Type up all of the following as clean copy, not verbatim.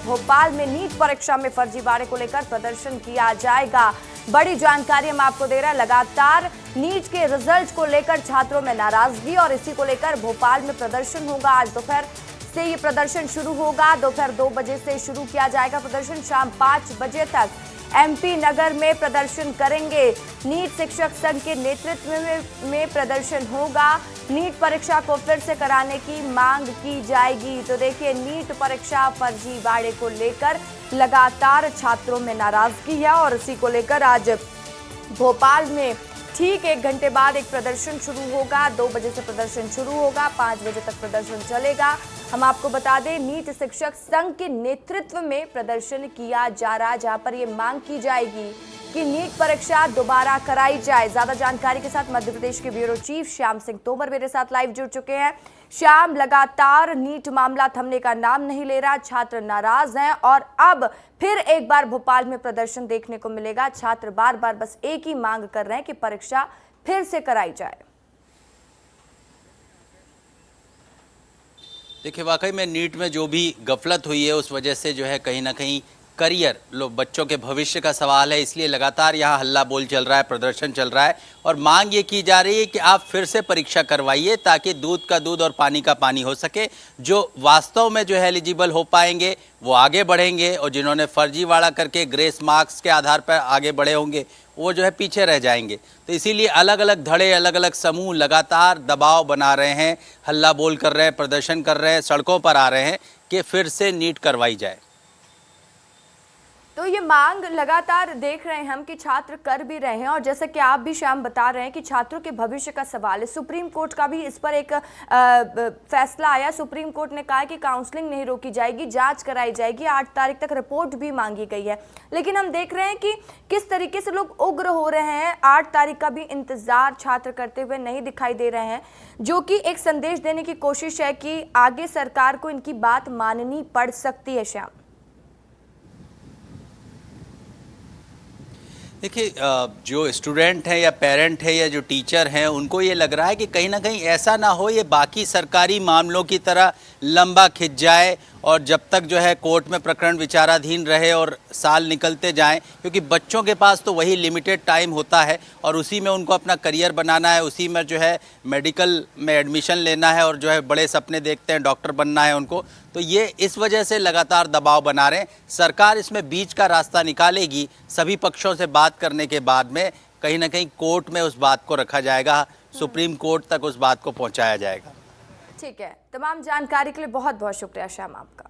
भोपाल में नीट परीक्षा में फर्जीवाड़े को लेकर प्रदर्शन किया जाएगा। बड़ी जानकारी हम आपको दे रहे हैं। लगातार नीट के रिजल्ट को लेकर छात्रों में नाराजगी और इसी को लेकर भोपाल में प्रदर्शन होगा। आज दोपहर से ये प्रदर्शन शुरू होगा। दोपहर 2 बजे से शुरू किया जाएगा प्रदर्शन, शाम 5 बजे तक एमपी नगर में प्रदर्शन करेंगे। नीट शिक्षक संघ के नेतृत्व में प्रदर्शन होगा। नीट परीक्षा को फिर से कराने की मांग की जाएगी। तो देखिए, नीट परीक्षा फर्जीवाड़े को लेकर लगातार छात्रों में नाराजगी है और इसी को लेकर आज भोपाल में ठीक 1 घंटे बाद एक प्रदर्शन शुरू होगा। 2 बजे से प्रदर्शन शुरू होगा, 5 बजे तक प्रदर्शन चलेगा। हम आपको बता दें, नीट शिक्षक संघ के नेतृत्व में प्रदर्शन किया जा रहा है, जहां पर यह मांग की जाएगी कि नीट परीक्षा दोबारा कराई जाए। ज्यादा जानकारी के साथ मध्य प्रदेश के ब्यूरो चीफ श्याम सिंह तोमर मेरे साथ लाइव जुड़ चुके हैं। श्याम, लगातार नीट मामला थमने का नाम नहीं ले रहा, छात्र नाराज हैं और अब फिर एक बार भोपाल में प्रदर्शन देखने को मिलेगा। छात्र बार बार बस एक ही मांग कर रहे हैं कि परीक्षा फिर से कराई जाए। देखिए, वाकई में नीट में जो भी गफलत हुई है उस वजह से जो है कहीं ना कहीं करियर बच्चों के भविष्य का सवाल है, इसलिए लगातार यहाँ हल्ला बोल चल रहा है, प्रदर्शन चल रहा है और मांग ये की जा रही है कि आप फिर से परीक्षा करवाइए ताकि दूध का दूध और पानी का पानी हो सके। जो वास्तव में जो है एलिजिबल हो पाएंगे वो आगे बढ़ेंगे और जिन्होंने फर्जीवाड़ा करके ग्रेस मार्क्स के आधार पर आगे बढ़े होंगे वो जो है पीछे रह जाएंगे। तो इसीलिए अलग अलग धड़े, अलग अलग समूह लगातार दबाव बना रहे हैं, हल्ला बोल कर रहे हैं, प्रदर्शन कर रहे हैं, सड़कों पर आ रहे हैं कि फिर से नीट करवाई जाए। तो ये मांग लगातार देख रहे हैं हम कि छात्र कर भी रहे हैं और जैसे कि आप भी शाम बता रहे हैं कि छात्रों के भविष्य का सवाल है। सुप्रीम कोर्ट का भी इस पर एक फैसला आया। सुप्रीम कोर्ट ने कहा कि काउंसलिंग नहीं रोकी जाएगी, जांच कराई जाएगी। 8 तारीख तक रिपोर्ट भी मांगी गई है, लेकिन हम देख रहे हैं कि किस तरीके से लोग उग्र हो रहे हैं। 8 तारीख का भी इंतजार छात्र करते हुए नहीं दिखाई दे रहे हैं, जो कि एक संदेश देने की कोशिश है कि आगे सरकार को इनकी बात माननी पड़ सकती है। श्याम, देखिए, जो स्टूडेंट हैं या पेरेंट है या जो टीचर हैं उनको ये लग रहा है कि कहीं ना कहीं ऐसा ना हो ये बाकी सरकारी मामलों की तरह लंबा खिंच जाए और जब तक जो है कोर्ट में प्रकरण विचाराधीन रहे और साल निकलते जाएं, क्योंकि बच्चों के पास तो वही लिमिटेड टाइम होता है और उसी में उनको अपना करियर बनाना है, उसी में जो है मेडिकल में एडमिशन लेना है और जो है बड़े सपने देखते हैं, डॉक्टर बनना है उनको। तो ये इस वजह से लगातार दबाव बना रहे हैं। सरकार इसमें बीच का रास्ता निकालेगी। सभी पक्षों से बात करने के बाद में कहीं ना कहीं कोर्ट में उस बात को रखा जाएगा, सुप्रीम कोर्ट तक उस बात को पहुंचाया जाएगा। ठीक है, तमाम जानकारी के लिए बहुत बहुत शुक्रिया श्याम आपका।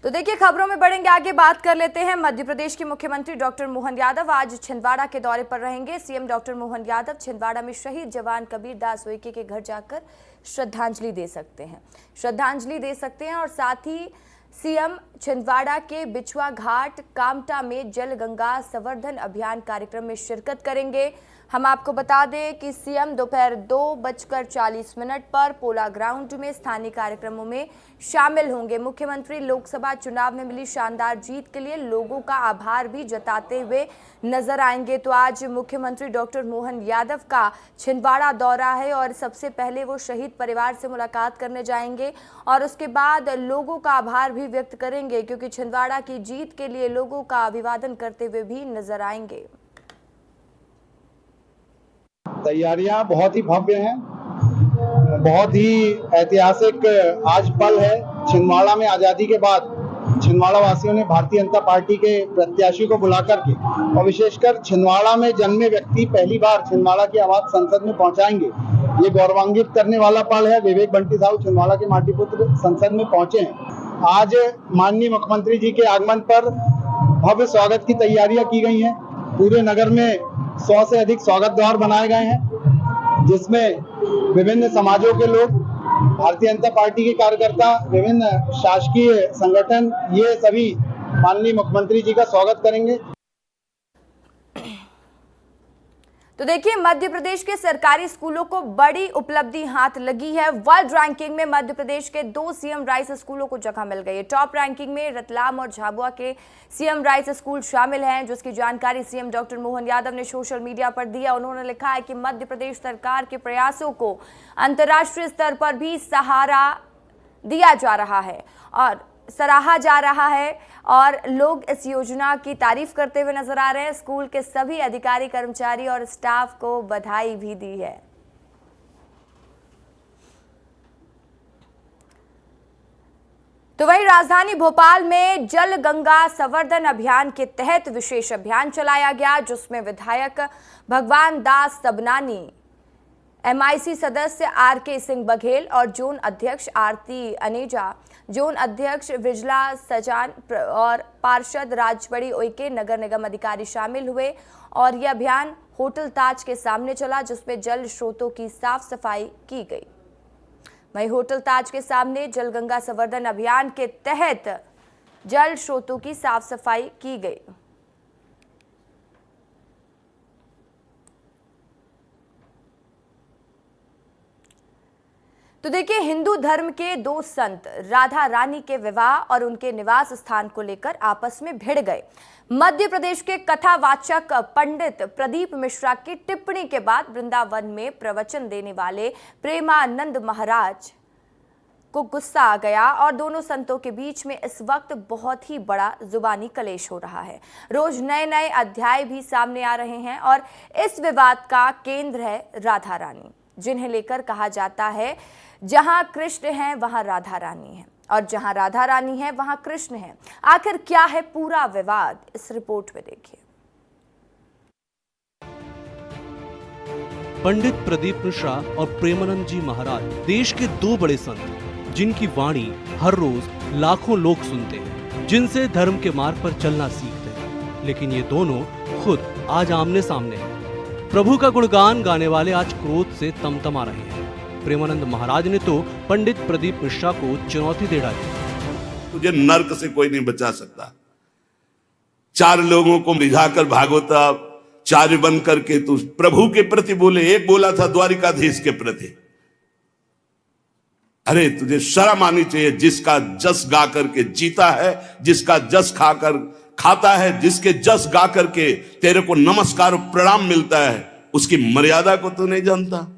तो देखिए, खबरों में बढ़ेंगे आगे, बात कर लेते हैं। मध्य प्रदेश के मुख्यमंत्री डॉक्टर मोहन यादव आज छिंदवाड़ा के दौरे पर रहेंगे। सीएम डॉक्टर मोहन यादव छिंदवाड़ा में शहीद जवान कबीर दास उइके के घर जाकर श्रद्धांजलि दे सकते हैं और साथ ही सीएम छिंदवाड़ा के बिछुआ घाट कामटा में जल गंगा संवर्धन अभियान कार्यक्रम में शिरकत करेंगे। हम आपको बता दें कि सीएम दोपहर 2:40 पर पोला ग्राउंड में स्थानीय कार्यक्रमों में शामिल होंगे। मुख्यमंत्री लोकसभा चुनाव में मिली शानदार जीत के लिए लोगों का आभार भी जताते हुए नजर आएंगे। तो आज मुख्यमंत्री डॉक्टर मोहन यादव का छिंदवाड़ा दौरा है और सबसे पहले वो शहीद परिवार से मुलाकात करने जाएंगे और उसके बाद लोगों का आभार भी व्यक्त करेंगे, क्योंकि छिंदवाड़ा की जीत के लिए लोगों का अभिवादन करते हुए भी नजर आएंगे। तैयारियां बहुत ही भव्य हैं, बहुत ही ऐतिहासिक आज पल है। छिंदवाड़ा में आजादी के बाद छिंदवाड़ा वासियों ने भारतीय जनता पार्टी के प्रत्याशी को बुला करके और विशेषकर छिंदवाड़ा में जन्मे व्यक्ति पहली बार छिंदवाड़ा की आवाज संसद में पहुंचाएंगे, ये गौरवान्वित करने वाला पल है। विवेक बंटी साहू छिंदवाड़ा के माटीपुत्र संसद में पहुंचे हैं। आज माननीय मुख्यमंत्री जी के आगमन पर भव्य स्वागत की तैयारियां की गई हैं। पूरे नगर में 100 से अधिक स्वागत द्वार बनाए गए हैं, जिसमें विभिन्न समाजों के लोग, भारतीय जनता पार्टी के कार्यकर्ता, विभिन्न शासकीय संगठन, ये सभी माननीय मुख्यमंत्री जी का स्वागत करेंगे। तो देखिए, मध्य प्रदेश के सरकारी स्कूलों को बड़ी उपलब्धि हाथ लगी है। वर्ल्ड रैंकिंग में मध्य प्रदेश के 2 सीएम राइस स्कूलों को जगह मिल गई है। टॉप रैंकिंग में रतलाम और झाबुआ के सीएम राइस स्कूल शामिल हैं, जिसकी जानकारी सीएम डॉक्टर मोहन यादव ने सोशल मीडिया पर दिया। उन्होंने लिखा है कि मध्य प्रदेश सरकार के प्रयासों को अंतर्राष्ट्रीय स्तर पर भी सहारा दिया जा रहा है और सराहा जा रहा है और लोग इस योजना की तारीफ करते हुए नजर आ रहे हैं। स्कूल के सभी अधिकारी, कर्मचारी और स्टाफ को बधाई भी दी है। तो वहीं राजधानी भोपाल में जल गंगा संवर्धन अभियान के तहत विशेष अभियान चलाया गया, जिसमें विधायक भगवान दास सबनानी, MIC सदस्य RK सिंह बघेल और जोन अध्यक्ष आरती अनेजा, जोन अध्यक्ष विजला सजान और पार्षद राजबड़ी उइके, नगर निगम अधिकारी शामिल हुए। और यह अभियान होटल ताज के सामने चला, जिसमें जल स्रोतों की साफ सफाई की गई। वहीं होटल ताज के सामने जल गंगा संवर्धन अभियान के तहत जल स्रोतों की साफ सफाई की गई। तो देखिए, हिंदू धर्म के दो संत राधा रानी के विवाह और उनके निवास स्थान को लेकर आपस में भिड़ गए। मध्य प्रदेश के कथावाचक पंडित प्रदीप मिश्रा की टिप्पणी के बाद वृंदावन में प्रवचन देने वाले प्रेमानंद महाराज को गुस्सा आ गया और दोनों संतों के बीच में इस वक्त बहुत ही बड़ा जुबानी कलेश हो रहा है। रोज नए नए अध्याय भी सामने आ रहे हैं और इस विवाद का केंद्र है राधा रानी, जिन्हें लेकर कहा जाता है जहां कृष्ण है वहां राधा रानी है और जहां राधा रानी है वहां कृष्ण है। आखिर क्या है पूरा विवाद, इस रिपोर्ट में देखिए। पंडित प्रदीप मिश्रा और प्रेमानंद जी महाराज देश के दो बड़े संत, जिनकी वाणी हर रोज लाखों लोग सुनते हैं, जिनसे धर्म के मार्ग पर चलना सीखते हैं। लेकिन ये दोनों खुद आज आमने सामने हैं। प्रभु का गुणगान गाने वाले आज क्रोध से तमतमा रहे हैं। प्रेमानंद महाराज ने तो पंडित प्रदीप मिश्रा को चुनौती दे डाली। तुझे नर्क से कोई नहीं बचा सकता। चार लोगों को रिझाकर भागवता चार्य बन करके तू प्रभु के प्रति बोले, एक बोला था द्वारिकाधीश के प्रति। अरे तुझे शर्म आनी चाहिए। जिसका जस गा करके जीता है, जिसका जस खाकर खाता है, जिसके जस गा करके तेरे को नमस्कार प्रणाम मिलता है, उसकी मर्यादा को तू नहीं जानता।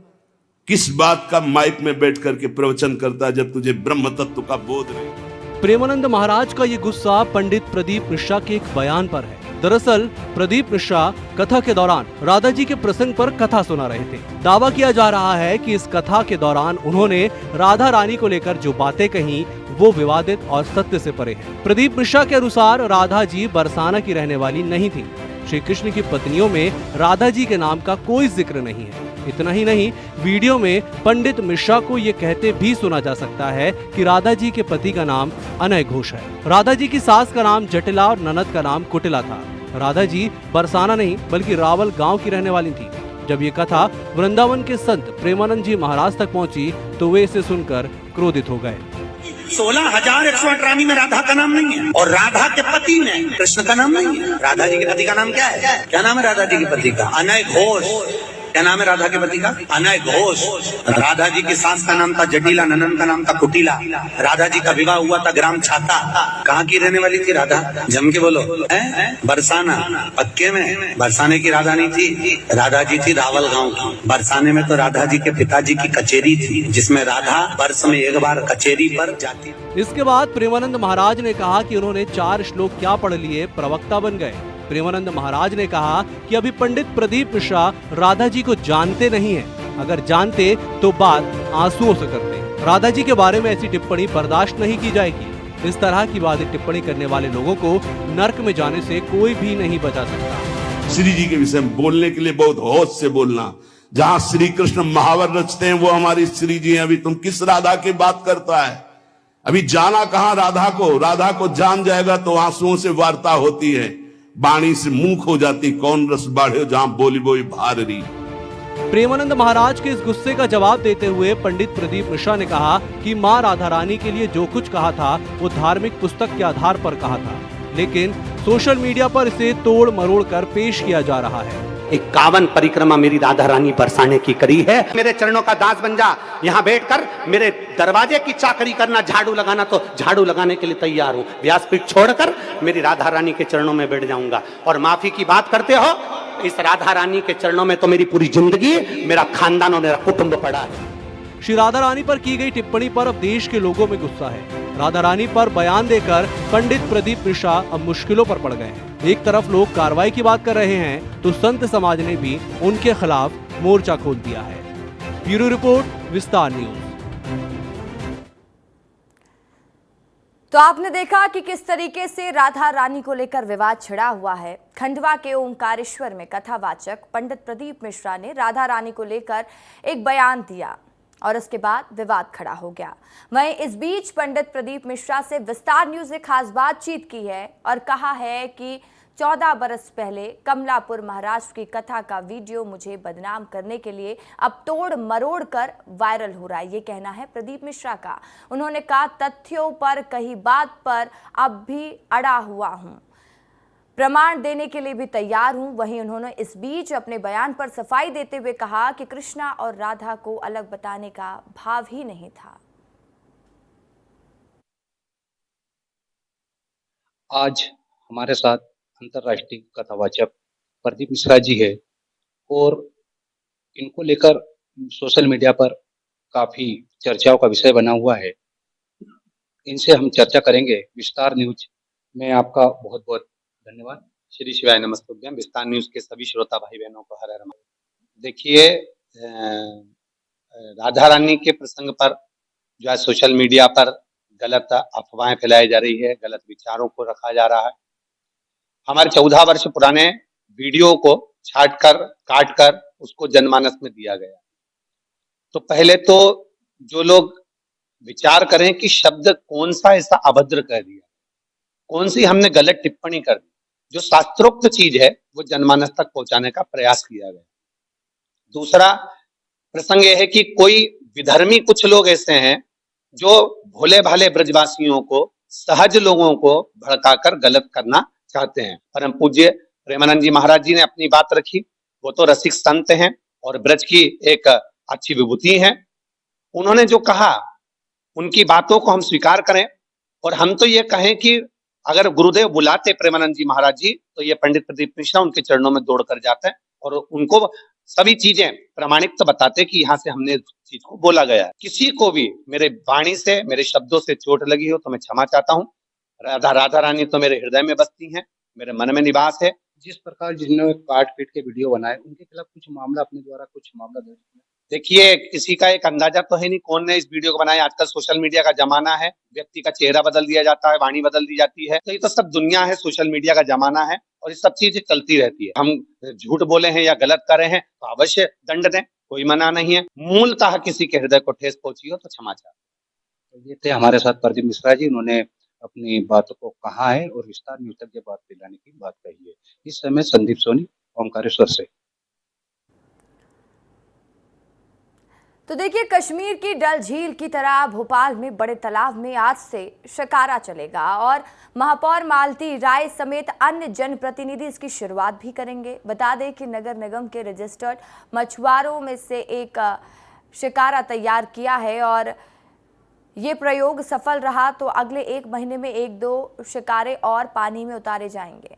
किस बात का माइक में बैठ करके प्रवचन करता है जब तुझे ब्रह्म तत्व का बोध नहीं। प्रेमानंद महाराज का ये गुस्सा पंडित प्रदीप मिश्रा के एक बयान पर है। दरअसल प्रदीप मिश्रा कथा के दौरान राधा जी के प्रसंग पर कथा सुना रहे थे। दावा किया जा रहा है कि इस कथा के दौरान उन्होंने राधा रानी को लेकर जो बातें कही वो विवादित और सत्य से परे है। प्रदीप मिश्रा के अनुसार राधा जी बरसाना की रहने वाली नहीं थी। श्री कृष्ण की पत्नियों में राधा जी के नाम का कोई जिक्र नहीं है। इतना ही नहीं, वीडियो में पंडित मिश्रा को ये कहते भी सुना जा सकता है कि राधा जी के पति का नाम अनय घोष है। राधा जी की सास का नाम जटिला और ननद का नाम कुटिला था। राधा जी बरसाना नहीं बल्कि रावल गांव की रहने वाली थी। जब ये कथा वृंदावन के संत प्रेमानंद जी महाराज तक पहुंची तो वे इसे सुनकर क्रोधित हो गए। 16,118 में राधा का नाम नहीं है और राधा के पति में कृष्ण का नाम नहीं है। राधा जी के पति का नाम क्या है? क्या नाम है राधा जी के पति का? अनय घोष। क्या नाम है राधा के पति का? अनय घोष। राधा जी की सास का नाम था जटिला, ननन का नाम था कुटिला। राधा जी का विवाह हुआ था ग्राम छाता। कहाँ की रहने वाली थी राधा? जम के बोलो। बरसाना। पक्के में बरसाने की राधा नहीं थी, राधा जी थी रावल गांव की। बरसाने में तो राधा जी के पिताजी की कचेरी थी, जिसमें राधा वर्ष में एक बार कचेरी पर जाती। इसके बाद प्रेमानंद महाराज ने कहा कि उन्होंने 4 श्लोक क्या पढ़ लिए, प्रवक्ता बन गए। प्रेमानंद महाराज ने कहा कि अभी पंडित प्रदीप मिश्रा राधा जी को जानते नहीं हैं। अगर जानते तो बात आंसुओं से करते। राधा जी के बारे में ऐसी टिप्पणी बर्दाश्त नहीं की जाएगी। इस तरह की वादी टिप्पणी करने वाले लोगों को नर्क में जाने से कोई भी नहीं बचा सकता। श्री जी के विषय में बोलने के लिए बहुत होश से बोलना। जहां श्री कृष्ण महावर रचते हैं वो हमारी श्री जी हैं। अभी तुम किस राधा की बात करता है? अभी जाना कहां राधा को? राधा को जान जाएगा तो आंसुओं से वार्ता होती है, बाणी से मुंह खो जाती। कौन रस बाढ़े जहां बोली बोई भार रही। प्रेमानंद महाराज के इस गुस्से का जवाब देते हुए पंडित प्रदीप मिश्रा ने कहा कि मां राधा रानी के लिए जो कुछ कहा था वो धार्मिक पुस्तक के आधार पर कहा था, लेकिन सोशल मीडिया पर इसे तोड़ मरोड़ कर पेश किया जा रहा है। 51 परिक्रमा मेरी राधा रानी बरसाने की करी है। मेरे चरणों का दास बन जा, यहाँ बैठकर मेरे दरवाजे की चाकरी करना, झाड़ू लगाना तो झाड़ू लगाने के लिए तैयार हूँ। व्यासपीठ छोड़कर मेरी राधा रानी के चरणों में बैठ जाऊंगा। और माफी की बात करते हो, इस राधा रानी के चरणों में तो मेरी पूरी जिंदगी, मेरा खानदान और मेरा कुटुंब पड़ा है। श्री राधा रानी पर की गई टिप्पणी पर अब देश के लोगों में गुस्सा है। राधा रानी पर बयान देकर पंडित प्रदीप मिश्रा अब मुश्किलों पर पड़ गए हैं। एक तरफ लोग कार्रवाई की बात कर रहे हैं तो संत समाज ने भी उनके खिलाफ मोर्चा खोल दिया है। ब्यूरो रिपोर्ट, विस्तार न्यूज। तो आपने देखा कि किस तरीके से राधा रानी को लेकर विवाद छिड़ा हुआ है। खंडवा के ओंकारेश्वर में कथावाचक पंडित प्रदीप मिश्रा ने राधा रानी को लेकर एक बयान दिया और उसके बाद विवाद खड़ा हो गया। वहीं इस बीच पंडित प्रदीप मिश्रा से विस्तार न्यूज ने खास बातचीत की है और कहा है कि 14 बरस पहले कमलापुर महाराष्ट्र की कथा का वीडियो मुझे बदनाम करने के लिए अब तोड़ मरोड़ कर वायरल हो रहा है, ये कहना है प्रदीप मिश्रा का। उन्होंने कहा, तथ्यों पर कही बात पर अब भी अड़ा हुआ हूं, प्रमाण देने के लिए भी तैयार हूं। वहीं उन्होंने इस बीच अपने बयान पर सफाई देते हुए कहा कि कृष्णा और राधा को अलग बताने का भाव ही नहीं था। आज हमारे साथ अंतर्राष्ट्रीय कथावाचक प्रदीप मिश्रा जी है और इनको लेकर सोशल मीडिया पर काफी चर्चाओं का विषय बना हुआ है। इनसे हम चर्चा करेंगे। विस्तार न्यूज में आपका बहुत बहुत धन्यवाद। श्री शिवाय नमस्तुभ्यम। विस्तार न्यूज के सभी श्रोता भाई बहनों को हर हर महादेव। देखिए, राधा रानी के प्रसंग पर जो है सोशल मीडिया पर गलत अफवाहें फैलाई जा रही है, गलत विचारों को रखा जा रहा है। हमारे 14 वर्ष पुराने वीडियो को छाटकर काटकर उसको जनमानस में दिया गया। तो पहले तो जो लोग विचार करें कि शब्द कौन सा ऐसा अभद्र कह दिया, कौन सी हमने गलत टिप्पणी कर दी, जो शास्त्रोक्त चीज है वो जनमानस तक पहुंचाने का प्रयास किया गया। दूसरा प्रसंग यह है कि कोई विधर्मी कुछ लोग ऐसे हैं जो भोले भाले ब्रजवासियों को, सहज लोगों को भड़काकर गलत करना चाहते हैं। परम पूज्य प्रेमानंद जी महाराज जी ने अपनी बात रखी। वो तो रसिक संत हैं और ब्रज की एक अच्छी विभूति है। उन्होंने जो कहा उनकी बातों को हम स्वीकार करें और हम तो ये कहें कि अगर गुरुदेव बुलाते प्रेमानंद जी महाराज जी तो ये पंडित प्रदीप मिश्रा उनके चरणों में दौड़ कर जाते हैं और उनको सभी चीजें प्रमाणिक तो बताते कि यहाँ से हमने चीज को बोला गया है। किसी को भी मेरे वाणी से, मेरे शब्दों से चोट लगी हो तो मैं क्षमा चाहता हूँ। राधा रानी तो मेरे हृदय में बसती हैं, मेरे मन में निवास है। जिस प्रकार जिन्होंने काट पीट के वीडियो बनाए उनके खिलाफ कुछ मामला अपने द्वारा कुछ मामला दर्ज किया। देखिए, किसी का एक अंदाजा तो है नहीं कौन ने इस वीडियो को बनाया। आजकल सोशल मीडिया का जमाना है, व्यक्ति का चेहरा बदल दिया जाता है, वाणी बदल दी जाती है। तो ये तो सब दुनिया है, सोशल मीडिया का जमाना है और ये सब चीजें चलती रहती है। हम झूठ बोले हैं या गलत करे हैं तो अवश्य दंड दें, कोई मना नहीं है। मूलतः किसी के हृदय को ठेस पहुंची हो तो क्षमा चाहते। तो ये थे हमारे साथ प्रदीप मिश्रा जी। उन्होंने अपनी बातों को कहा है और विस्तार न्यूज तक ये बात फैलाने की बात कही है। इस समय संदीप सोनी, ओंकारेश्वर से। तो देखिए, कश्मीर की डल झील की तरह भोपाल में बड़े तालाब में आज से शिकारा चलेगा और महापौर मालती राय समेत अन्य जनप्रतिनिधि इसकी शुरुआत भी करेंगे। बता दें कि नगर निगम के रजिस्टर्ड मछुआरों में से एक शिकारा तैयार किया है और ये प्रयोग सफल रहा तो अगले 1 महीने में 1-2 शिकारे और पानी में उतारे जाएंगे।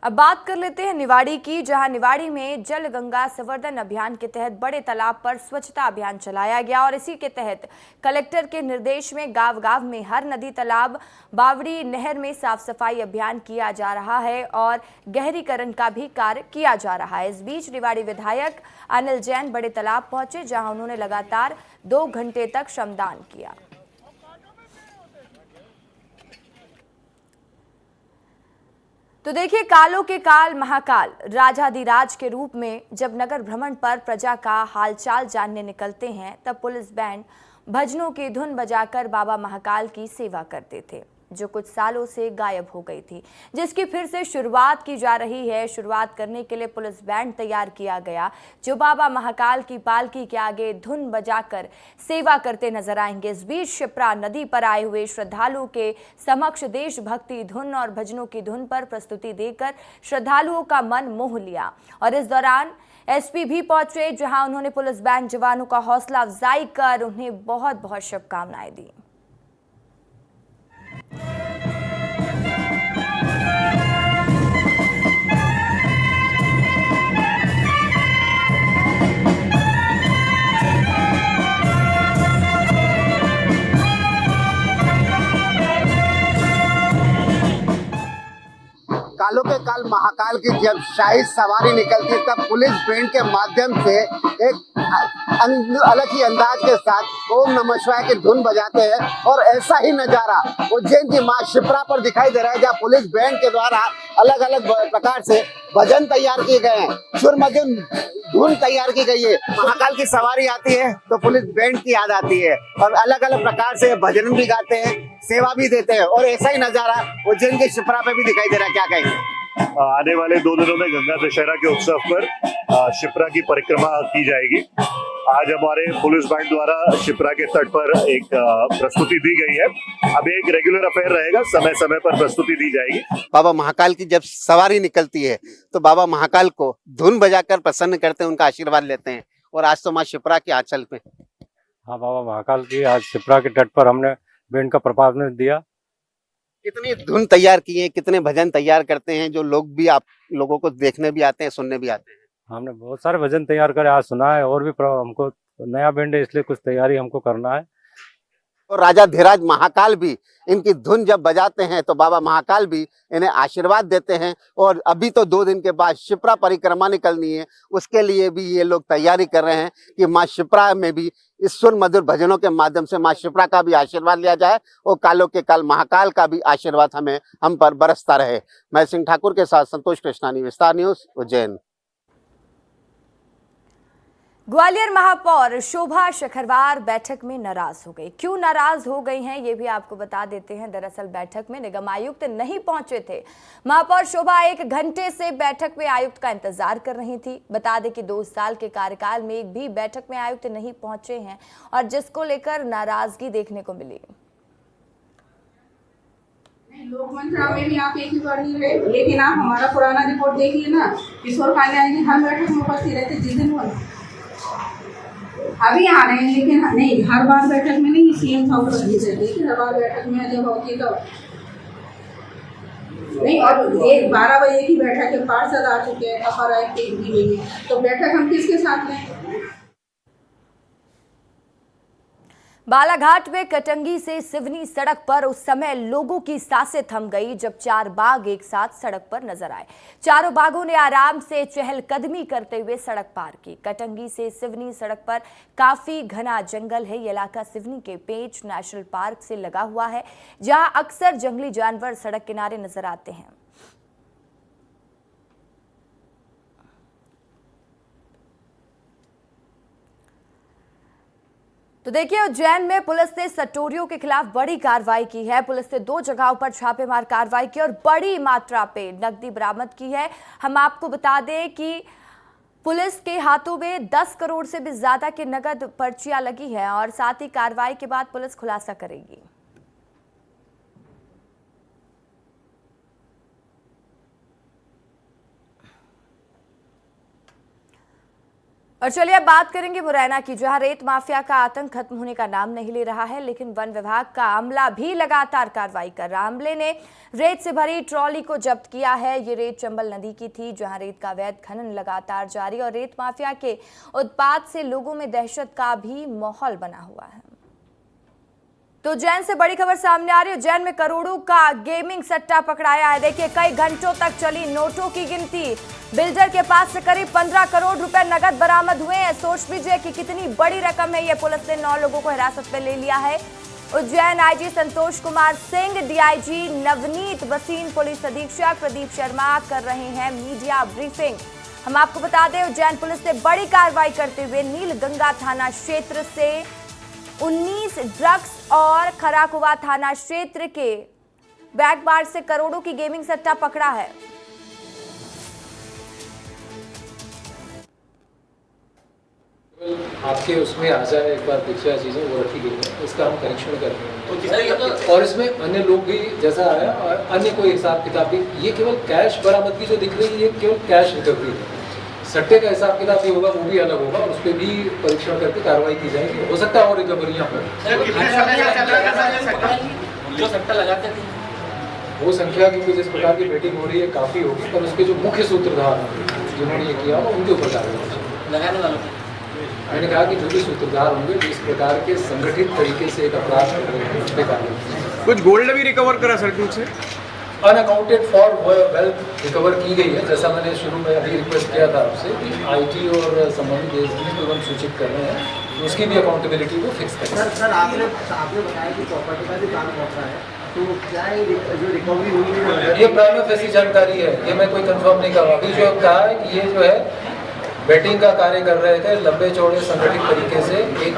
अब बात कर लेते हैं निवाड़ी की, जहां निवाड़ी में जल गंगा संवर्धन अभियान के तहत बड़े तालाब पर स्वच्छता अभियान चलाया गया और इसी के तहत कलेक्टर के निर्देश में गांव-गांव में हर नदी, तालाब, बावड़ी, नहर में साफ सफाई अभियान किया जा रहा है और गहरीकरण का भी कार्य किया जा रहा है। इस बीच निवाड़ी विधायक अनिल जैन बड़े तालाब पहुंचे, जहां उन्होंने लगातार 2 घंटे तक श्रमदान किया। तो देखिए, कालों के काल महाकाल राजाधिराज के रूप में जब नगर भ्रमण पर प्रजा का हालचाल जानने निकलते हैं तब पुलिस बैंड भजनों की धुन बजाकर बाबा महाकाल की सेवा करते थे, जो कुछ सालों से गायब हो गई थी, जिसकी फिर से शुरुआत की जा रही है। शुरुआत करने के लिए पुलिस बैंड तैयार किया गया, जो बाबा महाकाल की पालकी के आगे धुन बजाकर सेवा करते नजर आएंगे। इस बीच शिप्रा नदी पर आए हुए श्रद्धालुओं के समक्ष देशभक्ति धुन और भजनों की धुन पर प्रस्तुति देकर श्रद्धालुओं का मन मोह लिया और इस दौरान एसपी भी पहुंचे, जहां उन्होंने पुलिस बैंड जवानों का हौसला अफजाई कर उन्हें बहुत बहुत शुभकामनाएं दी। महाकाल की जब शाही सवारी निकलती है तब पुलिस बैंड के माध्यम से एक अलग ही अंदाज के साथ ओम नमः शिवाय की धुन बजाते हैं और ऐसा ही नजारा उज्जैन की मां शिप्रा पर दिखाई दे रहा है, जहाँ पुलिस बैंड के द्वारा अलग अलग प्रकार से भजन तैयार किए गए हैं, सुर मधुर धुन तैयार की गई है। महाकाल की सवारी आती है तो पुलिस बैंड की याद आती है और अलग अलग प्रकार से भजन भी गाते हैं, सेवा भी देते हैं और ऐसा ही नजारा उज्जैन के शिप्रा पे भी दिखाई दे रहा है। क्या कहेंगे? आने वाले 2 दिनों में गंगा दशहरा के उत्सव पर शिप्रा की परिक्रमा की जाएगी। आज हमारे पुलिस बैंड द्वारा शिप्रा के तट पर एक प्रस्तुति दी गई है। अब एक रेगुलर अफेयर रहेगा, समय समय पर प्रस्तुति दी जाएगी। बाबा महाकाल की जब सवारी निकलती है तो बाबा महाकाल को धुन बजाकर प्रसन्न करते हैं, उनका आशीर्वाद लेते हैं और आज तो माँ शिप्रा के आंचल पे। हाँ, बाबा महाकाल की आज शिप्रा के तट पर हमने बैंड का परफॉर्मेंस दिया। कितनी धुन तैयार की है, कितने भजन तैयार करते हैं जो लोग भी आप लोगों को देखने भी आते हैं, सुनने भी आते हैं? हमने बहुत सारे भजन तैयार करे, आज सुना है और भी हमको नया बैंड है इसलिए कुछ तैयारी हमको करना है। और राजा धीराज महाकाल भी इनकी धुन जब बजाते हैं तो बाबा महाकाल भी इन्हें आशीर्वाद देते हैं और अभी तो 2 दिन के बाद शिप्रा परिक्रमा निकलनी है, उसके लिए भी ये लोग तैयारी कर रहे हैं कि माँ शिप्रा में भी इस सुर मधुर भजनों के माध्यम से माँ शिप्रा का भी आशीर्वाद लिया जाए और कालों के काल महाकाल का भी आशीर्वाद हम पर बरसता रहे। मैं सिंह ठाकुर के साथ संतोष कृष्णानी, विस्तार न्यूज, उज्जैन। ग्वालियर महापौर शोभा शखरवार बैठक में नाराज हो गई। क्यों नाराज हो गई हैं ये भी आपको बता देते हैं। दरअसल बैठक में निगम आयुक्त नहीं पहुंचे थे। महापौर शोभा 1 घंटे से बैठक में आयुक्त का इंतजार कर रही थी। बता दें कि 2 साल के कार्यकाल में एक भी बैठक में आयुक्त नहीं पहुंचे हैं और जिसको लेकर नाराजगी देखने को मिली। लोक मंत्रणा में भी आप एक ही बार नहीं रहे, लेकिन आप हमारा पुराना रिपोर्ट देखिए ना, किशोर कान्या जी हर बैठक में उपस्थित रहते जिस दिन हुआ। अभी आ रहे हैं लेकिन नहीं, हर बार बैठक में नहीं, सीएम साहब उपस्थित रहते कि हर बार बैठक में जब होती तो नहीं। और 12 बजे की बैठक के पार्षद आ चुके हैं, FRI के भी, तो बैठक हम किसके साथ लें? बालाघाट में कटंगी से सिवनी सड़क पर उस समय लोगों की सांसें थम गई जब 4 बाघ एक साथ सड़क पर नजर आए। चारों बाघों ने आराम से चहलकदमी करते हुए सड़क पार की। कटंगी से सिवनी सड़क पर काफी घना जंगल है। ये इलाका सिवनी के पेंच नेशनल पार्क से लगा हुआ है, जहां अक्सर जंगली जानवर सड़क किनारे नजर आते हैं। तो देखिए, उज्जैन में पुलिस ने सटोरियों के खिलाफ बड़ी कार्रवाई की है। पुलिस ने 2 जगहों पर छापेमार कार्रवाई की और बड़ी मात्रा पे नकदी बरामद की है। हम आपको बता दें कि पुलिस के हाथों में 10 करोड़ से भी ज्यादा की नकद पर्चियां लगी है और साथ ही कार्रवाई के बाद पुलिस खुलासा करेगी। और चलिए अब बात करेंगे मुरैना की, जहां रेत माफिया का आतंक खत्म होने का नाम नहीं ले रहा है, लेकिन वन विभाग का अमला भी लगातार कार्रवाई कर रहा है। अमले ने रेत से भरी ट्रॉली को जब्त किया है। ये रेत चंबल नदी की थी, जहां रेत का अवैध खनन लगातार जारी और रेत माफिया के उत्पात से लोगों में दहशत का भी माहौल बना हुआ है। तो उज्जैन से बड़ी खबर सामने आ रही है। उज्जैन में करोड़ों का गेमिंग सट्टा पकड़ाया है। देखिए, कई घंटों तक चली नोटों की गिनती। बिल्डर के पास से करीब 15 करोड़ रुपए नगद बरामद हुए हैं। सोच लीजिए कि कितनी बड़ी रकम है। ये पुलिस ने 9 लोगों को हिरासत में ले लिया है। Ujjain IG Santosh Kumar Singh, DIG Navneet वसीन, police अधीक्षक प्रदीप शर्मा कर रहे हैं मीडिया ब्रीफिंग। हम आपको बता दें, उज्जैन पुलिस ने बड़ी कार्रवाई करते हुए नीलगंगा थाना क्षेत्र से 19 ड्रग्स और खराकुवा थाना क्षेत्र के बैक बार से करोड़ों की गेमिंग सट्टा पकड़ा है। आपके उसमें आ जाए एक बार पिक्चर चीजें वो रखी गई है, इसका हम करेक्शन कर रहे हैं। और इसमें अन्य लोग भी जैसा आया और अन्य कोई हिसाब किताब भी, ये केवल कैश बरामदगी जो दिख रही है, ये केवल कैश रिकवरी है। सट्टे का हिसाब किताब भी होगा, वो भी अलग होगा, उस पर भी परीक्षण करके कार्रवाई की जाएगी। हो सकता है और रिकवरियाँ हो। जो सट्टा लगाते थे वो संख्या क्योंकि जिस प्रकार की बेटिंग हो रही है काफ़ी होगी, पर उसके जो मुख्य सूत्रधार हैं जिन्होंने ये किया हो उनके ऊपर कार्रवाई लगाने वालों। मैंने कहा कि जो भी सूत्रधार होंगे जो इस प्रकार के संगठित तरीके से एक अपराध कर रहे हैं उस पर कार्रवाई। कुछ गोल्ड भी रिकवर करा सर कुछ से अनअकाउंटेड फॉर वेल्थ रिकवर की गई है। जैसा मैंने शुरू में अभी रिक्वेस्ट किया था आपसे कि IT और संबंधित एजेंसी को हम सूचित कर रहे हैं, उसकी भी अकाउंटेबिलिटी को फिक्स करें। सर आपने बताया कि प्रॉपर्टी का भी काम होता है, तो क्या है जो रिकवरी हुई है ये प्राइमा फेसी जानकारी है, ये मैं कोई कंफर्म नहीं कर रहा। अभी जो कहा है कि ये जो है बेटिंग का कार्य कर रहे थे, लंबे चौड़े संगठित तरीके से एक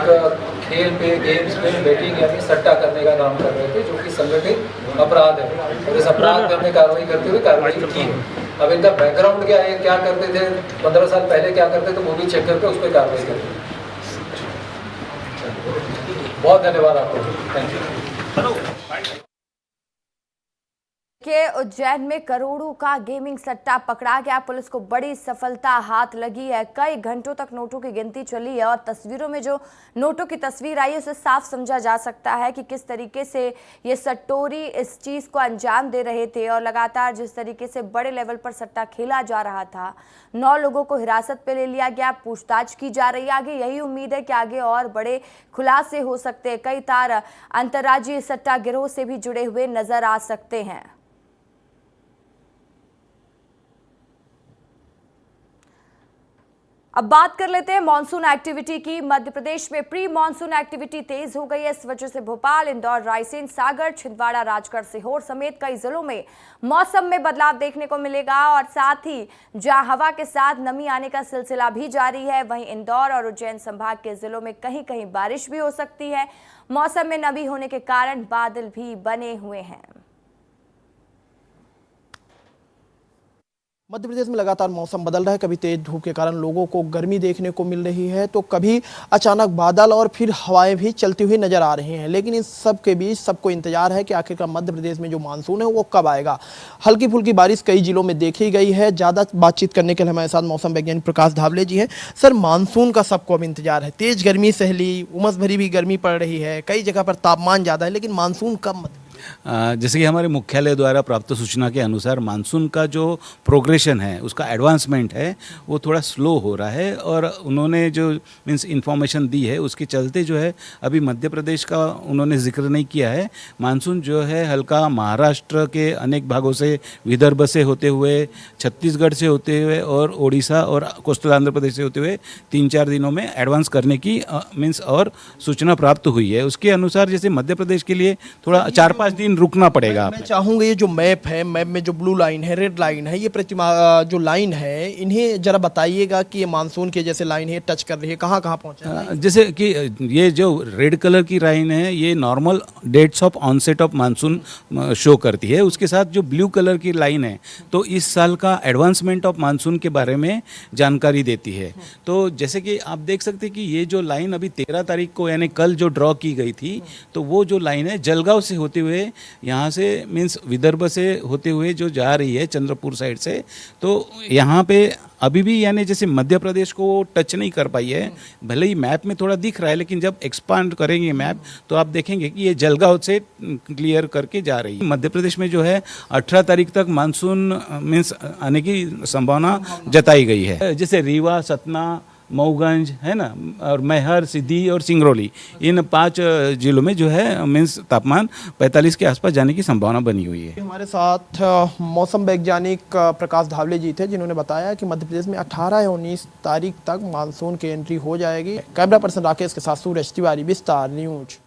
खेल पे, गेम्स पे बेटिंग यानी सट्टा करने का काम कर रहे थे, जो कि संगठित अपराध है और इस अपराध पे हमने कार्रवाई करते हुए कार्रवाई की है। अब इनका बैकग्राउंड क्या है, क्या करते थे 15 साल पहले, क्या करते थे, वो भी चेक करके उस पर कार्रवाई करते हैं। बहुत धन्यवाद आपको, थैंक यू। के उज्जैन में करोड़ों का गेमिंग सट्टा पकड़ा गया। पुलिस को बड़ी सफलता हाथ लगी है। कई घंटों तक नोटों की गिनती चली है और तस्वीरों में जो नोटों की तस्वीर आई है उसे साफ समझा जा सकता है कि किस तरीके से ये सट्टोरी इस चीज़ को अंजाम दे रहे थे और लगातार जिस तरीके से बड़े लेवल पर सट्टा खेला जा रहा था। 9 लोगों को हिरासत पे ले लिया गया, पूछताछ की जा रही है। आगे यही उम्मीद है कि आगे और बड़े खुलासे हो सकते हैं। कई तार अंतर्राज्यीय सट्टा गिरोह से भी जुड़े हुए नजर आ सकते हैं। अब बात कर लेते हैं मॉनसून एक्टिविटी की। मध्य प्रदेश में प्री मॉनसून एक्टिविटी तेज हो गई है। इस वजह से भोपाल, इंदौर, रायसेन, सागर, छिंदवाड़ा, राजगढ़, सीहोर समेत कई जिलों में मौसम में बदलाव देखने को मिलेगा और साथ ही जहां हवा के साथ नमी आने का सिलसिला भी जारी है, वहीं इंदौर और उज्जैन संभाग के जिलों में कहीं कहीं बारिश भी हो सकती है। मौसम में नमी होने के कारण बादल भी बने हुए हैं। मध्य प्रदेश में लगातार मौसम बदल रहा है। कभी तेज धूप के कारण लोगों को गर्मी देखने को मिल रही है, तो कभी अचानक बादल और फिर हवाएं भी चलती हुई नजर आ रही हैं। लेकिन इस सब के बीच सबको इंतजार है कि आखिरकार मध्य प्रदेश में जो मानसून है वो कब आएगा। हल्की फुल्की बारिश कई जिलों में देखी गई है। ज़्यादा बातचीत करने के लिए हमारे साथ मौसम वैज्ञानिक प्रकाश धावले जी हैं। सर, मानसून का सबको अब इंतजार है। तेज गर्मी सह ली, उमस भरी भी गर्मी पड़ रही है, कई जगह पर तापमान ज़्यादा है, लेकिन मानसून कब? जैसे कि हमारे मुख्यालय द्वारा प्राप्त सूचना के अनुसार मानसून का जो प्रोग्रेशन है, उसका एडवांसमेंट है, वो थोड़ा स्लो हो रहा है। और उन्होंने जो मीन्स इन्फॉर्मेशन दी है उसके चलते जो है अभी मध्य प्रदेश का उन्होंने जिक्र नहीं किया है। मानसून जो है हल्का महाराष्ट्र के अनेक भागों से, विदर्भ से होते हुए, छत्तीसगढ़ से होते हुए और ओडिशा और कोस्टल आंध्र प्रदेश से होते हुए 3-4 दिनों में एडवांस करने की मीन्स और सूचना प्राप्त हुई है। उसके अनुसार जैसे मध्य प्रदेश के लिए थोड़ा 4-5 दिन रुकना पड़ेगा। मैं चाहूंगा ये जो मैप है, मैप में जो ब्लू लाइन है, रेड लाइन है, ये प्रतिमा जो लाइन है, इन्हें जरा बताइएगा कि ये मानसून के जैसे लाइन है टच कर रही है, कहाँ कहाँ पहुंचा है। जैसे कि ये जो रेड कलर की लाइन है ये normal dates of onset of monsoon show करती है। उसके साथ जो ब्लू कलर की लाइन है तो इस साल का एडवांसमेंट ऑफ मानसून के बारे में जानकारी देती है। तो जैसे कि आप देख सकते हैं कि ये जो लाइन अभी 13 तारीख को यानी कल जो ड्रॉ की गई थी, तो वो जो लाइन है जलगांव से होते हुए यहाँ से मीन्स विदर्भ से होते हुए जो जा रही है चंद्रपुर साइड से, तो यहाँ पे अभी भी यानी जैसे मध्य प्रदेश को टच नहीं कर पाई है। भले ही मैप में थोड़ा दिख रहा है, लेकिन जब एक्सपांड करेंगे मैप तो आप देखेंगे कि ये जलगांव से क्लियर करके जा रही है। मध्य प्रदेश में जो है 18 तारीख तक मानसून मीन्स आने की संभावना जताई गई है। जैसे रीवा, सतना, मऊगंज है ना, और मैहर, सिद्धि और सिंगरौली, इन 5 जिलों में जो है मीन्स तापमान 45 के आसपास जाने की संभावना बनी हुई है। हमारे साथ मौसम वैज्ञानिक प्रकाश धावले जी थे, जिन्होंने बताया कि मध्य प्रदेश में 18 या 19 तारीख तक मानसून की एंट्री हो जाएगी। कैमरा पर्सन राकेश के साथ सूरज तिवारी, विस्तार न्यूज।